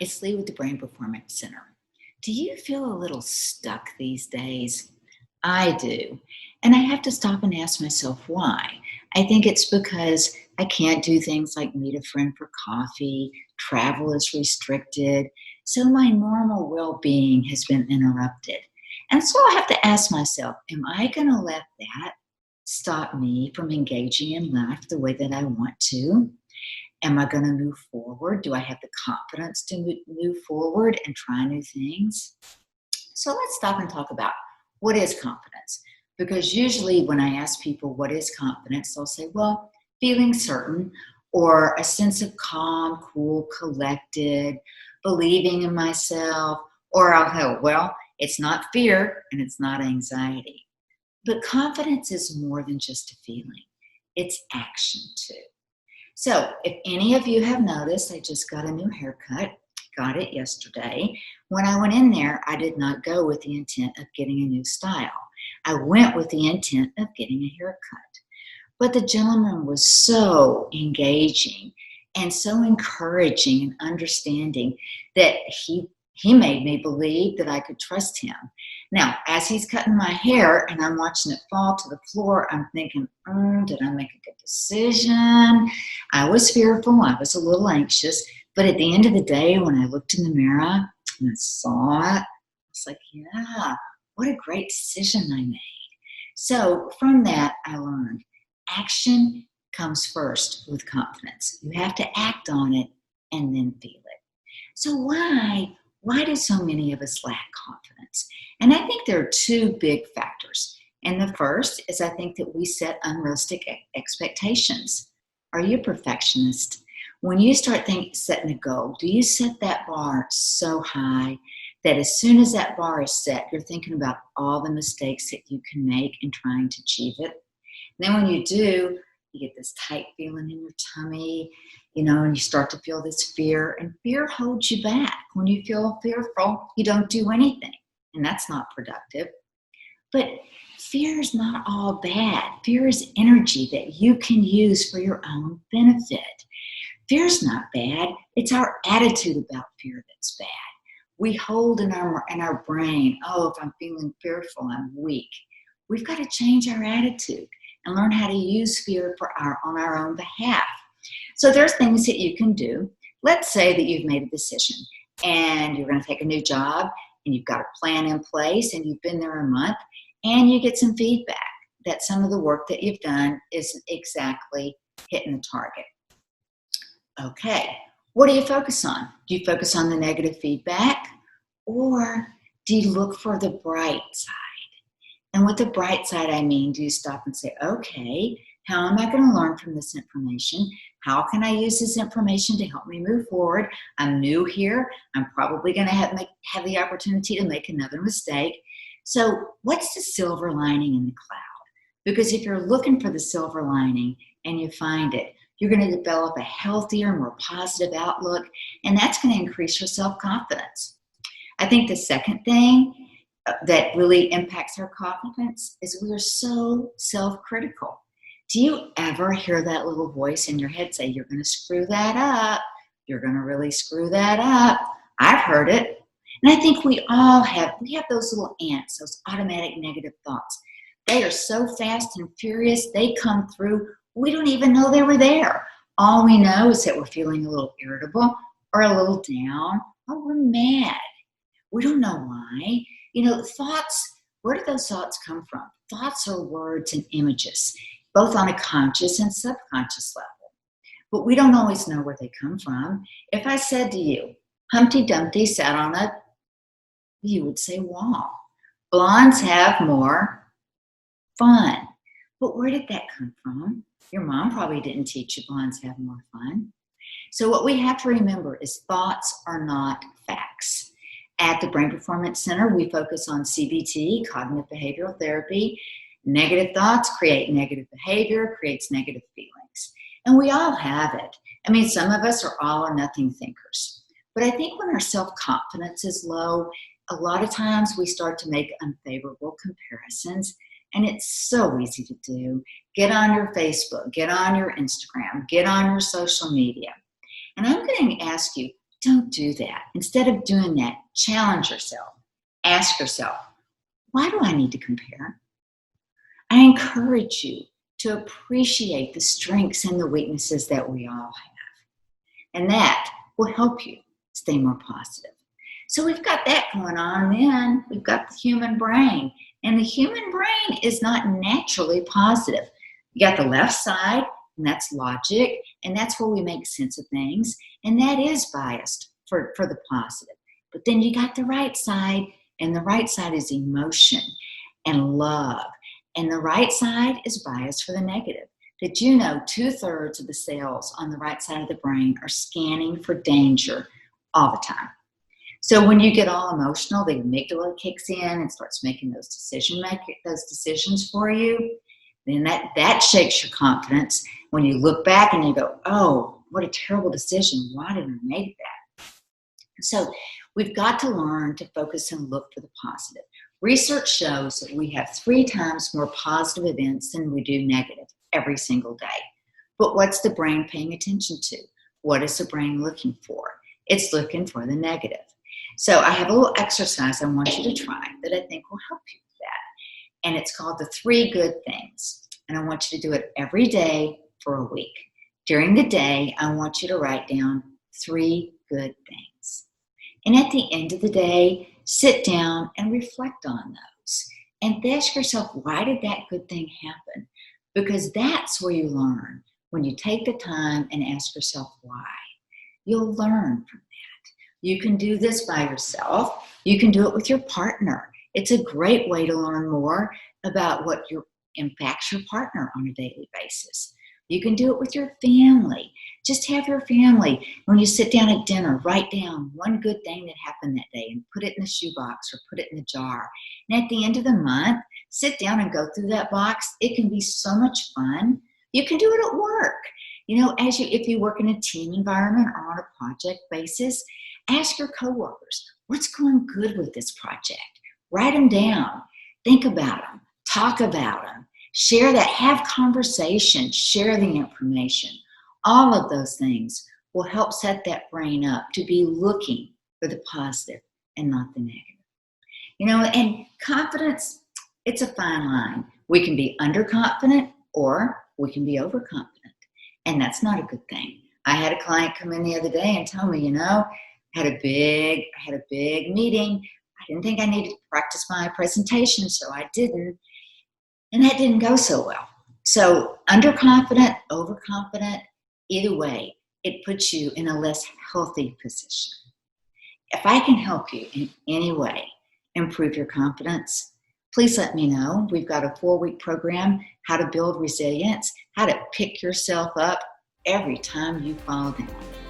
It's Lee with the Brain Performance Center. Do you feel a little stuck these days? I do. And I have to stop and ask myself why. I think it's because I can't do things like meet a friend for coffee, travel is restricted, so my normal well being has been interrupted. And so I have to ask myself, am I going to let that stop me from engaging in life the way that I want to? Am I going to move forward? Do I have the confidence to move forward and try new things? So let's stop and talk about what is confidence. Because usually when I ask people what is confidence, they'll say, well, feeling certain or a sense of calm, cool, collected, believing in myself, or I'll go, well, it's not fear and it's not anxiety. But confidence is more than just a feeling. It's action too. So if any of you have noticed, I just got a new haircut, got it yesterday. When I went in there, I did not go with the intent of getting a new style. I went with the intent of getting a haircut. But the gentleman was so engaging and so encouraging and understanding that he made me believe that I could trust him. Now, as he's cutting my hair and I'm watching it fall to the floor, I'm thinking, did I make a good decision? I was fearful. I was a little anxious. But at the end of the day, when I looked in the mirror and I saw it, I was like, yeah, what a great decision I made. So from that, I learned action comes first with confidence. You have to act on it and then feel it. So why do so many of us lack confidence? And I think there are two big factors. And the first is I think that we set unrealistic expectations. Are you a perfectionist? When you start setting a goal, do you set that bar so high that as soon as that bar is set, you're thinking about all the mistakes that you can make in trying to achieve it? And then when you do, you get this tight feeling in your tummy, and you start to feel this fear, and fear holds you back. When you feel fearful, you don't do anything, and that's not productive. But fear is not all bad. Fear is energy that you can use for your own benefit. Fear is not bad. It's our attitude about fear that's bad. We hold in our brain, if I'm feeling fearful, I'm weak. We've got to change our attitude and learn how to use fear on our own behalf. So there's things that you can do. Let's say that you've made a decision and you're going to take a new job and you've got a plan in place and you've been there a month and you get some feedback that some of the work that you've done isn't exactly hitting the target. Okay, what do you focus on? Do you focus on the negative feedback or do you look for the bright side? And with the bright side, I mean, do you stop and say, okay, how am I going to learn from this information? How can I use this information to help me move forward? I'm new here. I'm probably going to have the opportunity to make another mistake. So what's the silver lining in the cloud? Because if you're looking for the silver lining and you find it, you're going to develop a healthier, more positive outlook, and that's going to increase your self-confidence. I think the second thing that really impacts our confidence is we are so self-critical. Do you ever hear that little voice in your head say, you're going to screw that up? You're going to really screw that up. I've heard it. And I think we have those little ants, those automatic negative thoughts. They are so fast and furious. They come through. We don't even know they were there. All we know is that we're feeling a little irritable or a little down or we're mad. We don't know why. Thoughts, where do those thoughts come from? Thoughts are words and images, both on a conscious and subconscious level. But we don't always know where they come from. If I said to you, Humpty Dumpty sat on you would say wall. Blondes have more fun. But where did that come from? Your mom probably didn't teach you blondes have more fun. So what we have to remember is thoughts are not facts. At the Brain Performance Center, we focus on CBT, cognitive behavioral therapy. Negative thoughts create negative behavior, creates negative feelings. And we all have it. I mean, some of us are all or nothing thinkers. But I think when our self-confidence is low, a lot of times we start to make unfavorable comparisons. And it's so easy to do. Get on your Facebook, get on your Instagram, get on your social media. And I'm going to ask you, Don't do that. Instead of doing that, challenge yourself. Ask yourself, why do I need to compare? I encourage you to appreciate the strengths and the weaknesses that we all have. And that will help you stay more positive. So we've got that going on. Then we've got the human brain. And the human brain is not naturally positive. You got the left side, and that's logic, and that's where we make sense of things. And that is biased for the positive. But then you got the right side, and the right side is emotion and love. And the right side is biased for the negative. Did you know 2/3 of the cells on the right side of the brain are scanning for danger all the time? So when you get all emotional, the amygdala kicks in and starts making those decisions for you. Then that shakes your confidence. When you look back and you go, oh, what a terrible decision. Why did I make that? So we've got to learn to focus and look for the positive. Research shows that we have 3 times more positive events than we do negative every single day. But what's the brain paying attention to? What is the brain looking for? It's looking for the negative. So I have a little exercise I want you to try that I think will help you with that. And it's called the 3 good things. And I want you to do it every day for a week. During the day, I want you to write down 3 good things. And at the end of the day, sit down and reflect on those. And ask yourself, why did that good thing happen? Because that's where you learn. When you take the time and ask yourself why, you'll learn from that. You can do this by yourself. You can do it with your partner. It's a great way to learn more about what impacts your partner on a daily basis. You can do it with your family. Just have your family, when you sit down at dinner, write down one good thing that happened that day and put it in the shoebox or put it in the jar. And at the end of the month, sit down and go through that box. It can be so much fun. You can do it at work. If you work in a team environment or on a project basis, ask your coworkers, what's going good with this project? Write them down. Think about them. Talk about them. Share that. Have conversations. Share the information. All of those things will help set that brain up to be looking for the positive and not the negative. And confidence, it's a fine line. We can be underconfident or we can be overconfident. And that's not a good thing. I had a client come in the other day and tell me, I had a big meeting. I didn't think I needed to practice my presentation, so I didn't. And that didn't go so well. So underconfident, overconfident, either way, it puts you in a less healthy position. If I can help you in any way improve your confidence, please let me know. We've got a 4-week program, how to build resilience, how to pick yourself up every time you fall down.